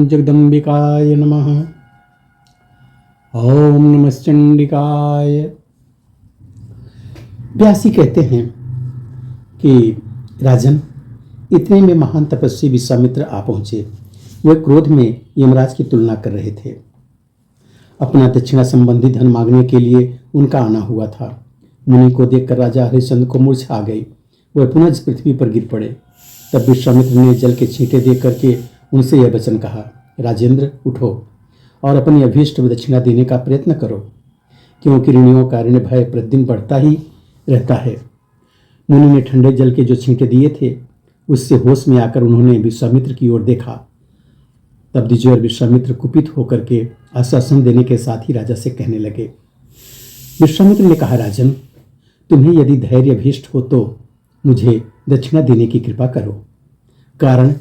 जगदम्बिकाय नमः। ओम नमश्चंडिकाय। व्यासी कहते हैं कि राजन, इतने में महान तपस्वी विश्वामित्र आ पहुंचे। वे क्रोध में यमराज की तुलना कर रहे थे। अपना दक्षिणा संबंधी धन मांगने के लिए उनका आना हुआ था। मुनि को देखकर राजा हरिश्चंद्र को मूर्छा आ गई। वह पुनः पृथ्वी पर गिर पड़े। तब विश्वामित्र ने जल के छींटे दे करके उनसे यह वचन कहा, राजेंद्र उठो और अपनी अभीष्ट दक्षिणा देने का प्रयत्न करो, क्योंकि ऋणियों का ऋण भय प्रतिदिन बढ़ता ही रहता है। मुनि ने ठंडे जल के जो छींटे दिए थे उससे होश में आकर उन्होंने विश्वामित्र की ओर देखा। तब द्विजय विश्वामित्र कुपित होकर के आश्वासन देने के साथ ही राजा से कहने लगे। विश्वामित्र ने कहा, राजन, तुम्हें यदि धैर्य अभीष्ट हो तो मुझे दक्षिणा देने की कृपा करो। कारण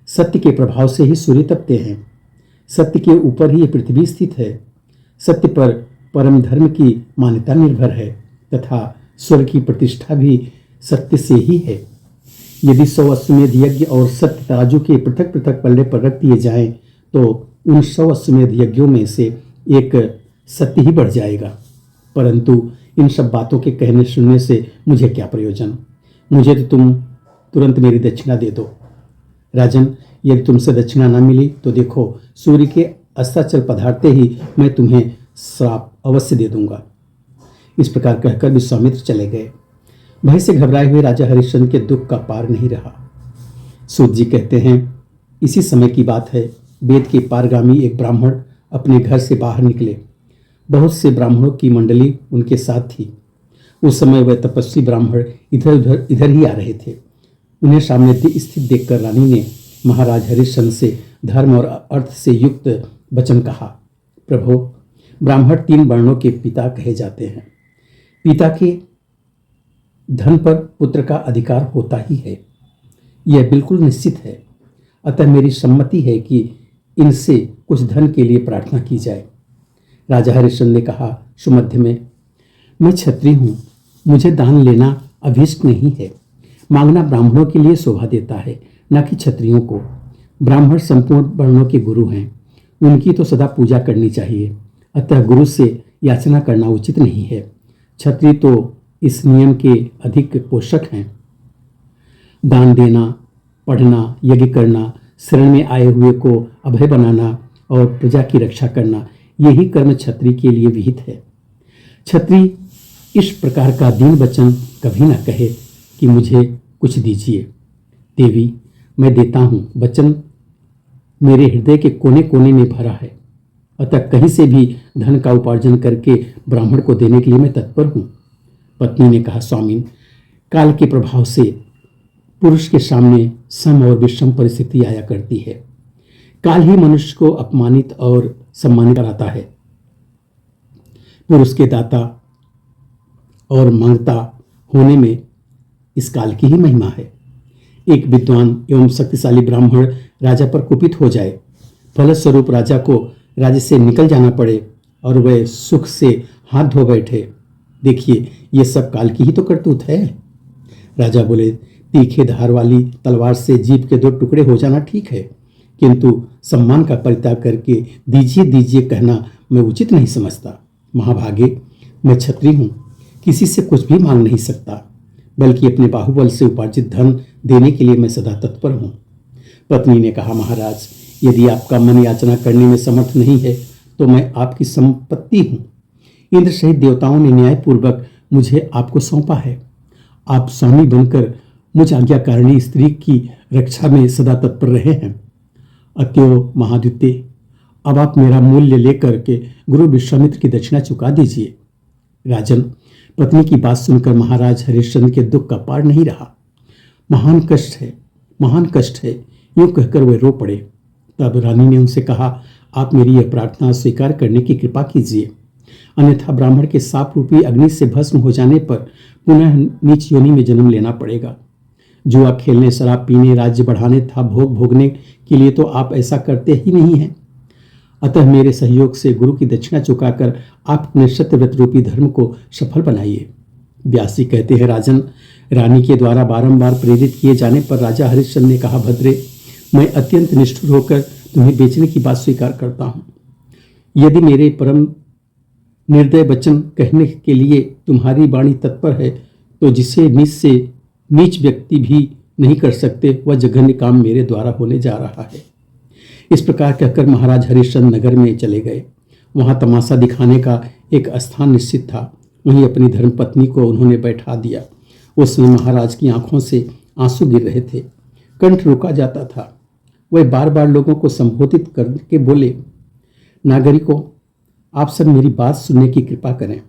सत्य के प्रभाव से ही सूर्य तपते हैं। सत्य के ऊपर ही ये पृथ्वी स्थित है। सत्य पर परम धर्म की मान्यता निर्भर है तथा स्वर्ग की प्रतिष्ठा भी सत्य से ही है। यदि 100 अश्वमेध यज्ञ और सत्य तराजू के पृथक पृथक पल्ले पर रख दिए जाएं तो उन 100 अश्वमेध यज्ञों में से एक सत्य ही बढ़ जाएगा। परंतु इन सब बातों के कहने सुनने से मुझे क्या प्रयोजन। मुझे तो तुम तुरंत मेरी दक्षिणा दे दो। राजन, यदि तुमसे दक्षिणा न मिली तो देखो, सूर्य के अस्ताचल पधारते ही मैं तुम्हें श्राप अवश्य दे दूंगा। इस प्रकार कहकर विश्वामित्र चले गए। भय से घबराए हुए राजा हरिश्चंद्र के दुख का पार नहीं रहा। सूत जी कहते हैं, इसी समय की बात है। वेद के पारगामी एक ब्राह्मण अपने घर से बाहर निकले। बहुत से ब्राह्मणों की मंडली उनके साथ थी। उस समय वह तपस्वी ब्राह्मण इधर ही आ रहे थे। उन्हें सामने स्थित देखकर रानी ने महाराज हरिश्चंद्र से धर्म और अर्थ से युक्त वचन कहा। प्रभो, ब्राह्मण 3 वर्णों के पिता कहे जाते हैं। पिता के धन पर पुत्र का अधिकार होता ही है, यह बिल्कुल निश्चित है। अतः मेरी सम्मति है कि इनसे कुछ धन के लिए प्रार्थना की जाए। राजा हरिश्चंद्र ने कहा, सुमध्य में, मैं क्षत्रिय हूँ, मुझे दान लेना अभीष्ट नहीं है। मांगना ब्राह्मणों के लिए शोभा देता है, न कि क्षत्रियों को। ब्राह्मण संपूर्ण वर्णों के गुरु हैं, उनकी तो सदा पूजा करनी चाहिए। अतः गुरु से याचना करना उचित नहीं है। क्षत्रिय तो इस नियम के अधिक पोषक हैं। दान देना, पढ़ना, यज्ञ करना, शरण में आए हुए को अभय बनाना और प्रजा की रक्षा करना, यही कर्म क्षत्रिय के लिए विहित है। क्षत्रिय इस प्रकार का दीन वचन कभी न कहे कि मुझे कुछ दीजिए। देवी, मैं देता हूँ। वचन मेरे हृदय के कोने कोने में भरा है। अतः कहीं से भी धन का उपार्जन करके ब्राह्मण को देने के लिए मैं तत्पर हूँ। पत्नी ने कहा, स्वामी, काल के प्रभाव से पुरुष के सामने सम और विषम परिस्थिति आया करती है। काल ही मनुष्य को अपमानित और सम्मानित कराता है। पुरुष के दाता और मांगता होने में इस काल की ही महिमा है। एक विद्वान एवं शक्तिशाली ब्राह्मण राजा पर कुपित हो जाए, फलस्वरूप राजा को राज्य से निकल जाना पड़े और वह सुख से हाथ धो बैठे। देखिए, ये सब काल की ही तो करतूत है। राजा बोले, तीखे धार वाली तलवार से जीभ के 2 टुकड़े हो जाना ठीक है, किंतु सम्मान का परित्याग करके दीजिए दीजिए कहना मैं उचित नहीं समझता। महाभागे, मैं क्षत्रिय हूँ, किसी से कुछ भी मांग नहीं सकता, बल्कि अपने बाहुबल से उपार्जित धन देने के लिए मैं सदा तत्पर हूँ। पत्नी ने कहा, महाराज, यदि आपका मन याचना करने में समर्थ नहीं है तो मैं आपकी संपत्ति हूँ। इंद्र सहित देवताओं ने न्यायपूर्वक मुझे आपको सौंपा है। आप स्वामी बनकर मुझ आज्ञाकारिणी स्त्री की रक्षा में सदा तत्पर रहे हैं। अत्यो महाद्वितीय, अब आप मेरा मूल्य लेकर के गुरु विश्वामित्र की दक्षिणा चुका दीजिए। राजन, पत्नी की बात सुनकर महाराज हरिश्चंद्र के दुख का पार नहीं रहा। महान कष्ट है, महान कष्ट है, यूं कहकर वे रो पड़े। तब रानी ने उनसे कहा, आप मेरी यह प्रार्थना स्वीकार करने की कृपा कीजिए, अन्यथा ब्राह्मण के साप रूपी अग्नि से भस्म हो जाने पर पुनः नीच योनि में जन्म लेना पड़ेगा। जुआ खेलने, शराब पीने, राज्य बढ़ाने तथा भोग भोगने के लिए तो आप ऐसा करते ही नहीं हैं। अतः मेरे सहयोग से गुरु की दक्षिणा चुकाकर आप अपने सत्यव्रत रूपी धर्म को सफल बनाइए। व्यास जी कहते हैं, राजन, रानी के द्वारा बारंबार प्रेरित किए जाने पर राजा हरिश्चंद्र ने कहा, भद्रे, मैं अत्यंत निष्ठुर होकर तुम्हें बेचने की बात स्वीकार करता हूँ। यदि मेरे परम निर्दय वचन कहने के लिए तुम्हारी वाणी तत्पर है तो जिसे नीच से नीच व्यक्ति भी नहीं कर सकते वह जघन्य काम मेरे द्वारा होने जा रहा है। इस प्रकार कहकर महाराज हरिश्चंद्र नगर में चले गए। वहां तमाशा दिखाने का एक स्थान निश्चित था। वहीं अपनी धर्मपत्नी को उन्होंने बैठा दिया। उस समय महाराज की आंखों से आंसू गिर रहे थे, कंठ रुका जाता था। वह बार बार लोगों को संबोधित करके बोले, नागरिकों, आप सब मेरी बात सुनने की कृपा करें।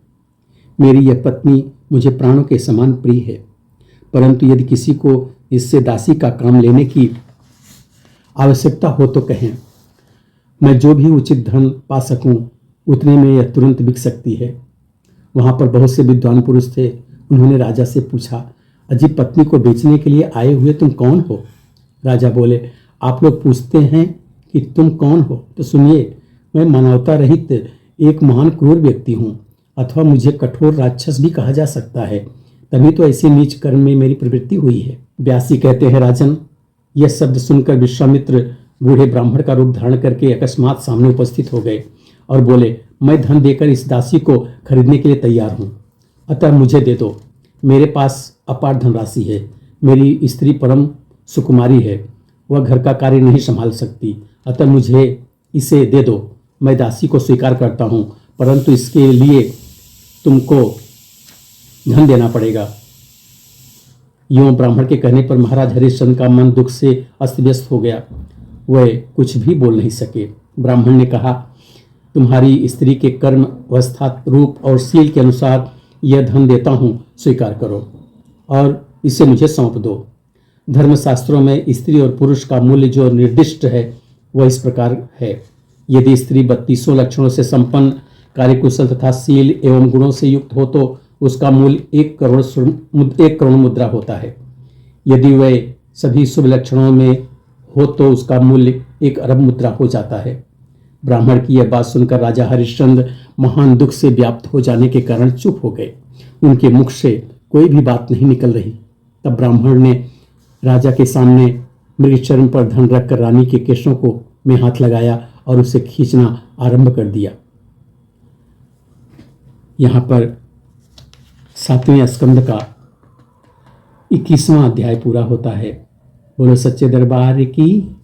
मेरी यह पत्नी मुझे प्राणों के समान प्रिय है, परंतु यदि किसी को इससे दासी का काम लेने की आवश्यकता हो तो कहें। मैं जो भी उचित धन पा सकूं उतने में यह तुरंत बिक सकती है। वहां पर बहुत से विद्वान पुरुष थे। उन्होंने राजा से पूछा, अजी पत्नी को बेचने के लिए आए हुए तुम कौन हो? राजा बोले, आप लोग पूछते हैं कि तुम कौन हो, तो सुनिए, मैं मानवता रहित एक महान क्रूर व्यक्ति हूँ, अथवा मुझे कठोर राक्षस भी कहा जा सकता है। तभी तो ऐसे नीच कर्म में मेरी प्रवृत्ति हुई है। व्यासी कहते हैं, राजन, यह शब्द सुनकर विश्वामित्र बूढ़े ब्राह्मण का रूप धारण करके अकस्मात सामने उपस्थित हो गए और बोले, मैं धन देकर इस दासी को खरीदने के लिए तैयार हूँ, अतः मुझे दे दो। मेरे पास अपार धनराशि है। मेरी स्त्री परम सुकुमारी है, वह घर का कार्य नहीं संभाल सकती, अतः मुझे इसे दे दो। मैं दासी को स्वीकार करता हूँ, परंतु इसके लिए तुमको धन देना पड़ेगा। यूं ब्राह्मण के कहने पर महाराज हरिश्चंद्र का मन दुख से अस्त व्यस्त हो गया। वह कुछ भी बोल नहीं सके। ब्राह्मण ने कहा, तुम्हारी स्त्री के कर्म, अवस्था, रूप और शील के अनुसार यह धन देता हूँ, स्वीकार करो और इसे मुझे सौंप दो। धर्मशास्त्रों में स्त्री और पुरुष का मूल्य जो निर्दिष्ट है वह इस प्रकार है। यदि स्त्री 32 लक्षणों से संपन्न, कार्यकुशल तथा शील एवं गुणों से युक्त हो तो उसका मूल्य 1 करोड़ मुद्रा होता है। यदि वह सभी शुभ लक्षणों में हो तो उसका मूल्य 1 अरब मुद्रा हो जाता है। ब्राह्मण की यह बात सुनकर राजा हरिश्चंद्र महान दुख से व्याप्त हो जाने के कारण चुप हो गए। उनके मुख से कोई भी बात नहीं निकल रही। तब ब्राह्मण ने राजा के सामने मृगचर्म पर धन रखकर रानी के केशों को में हाथ लगाया और उसे खींचना आरंभ कर दिया। यहाँ पर 7वें स्कंद का 21वां अध्याय पूरा होता है। बोलो सच्चे दरबार की।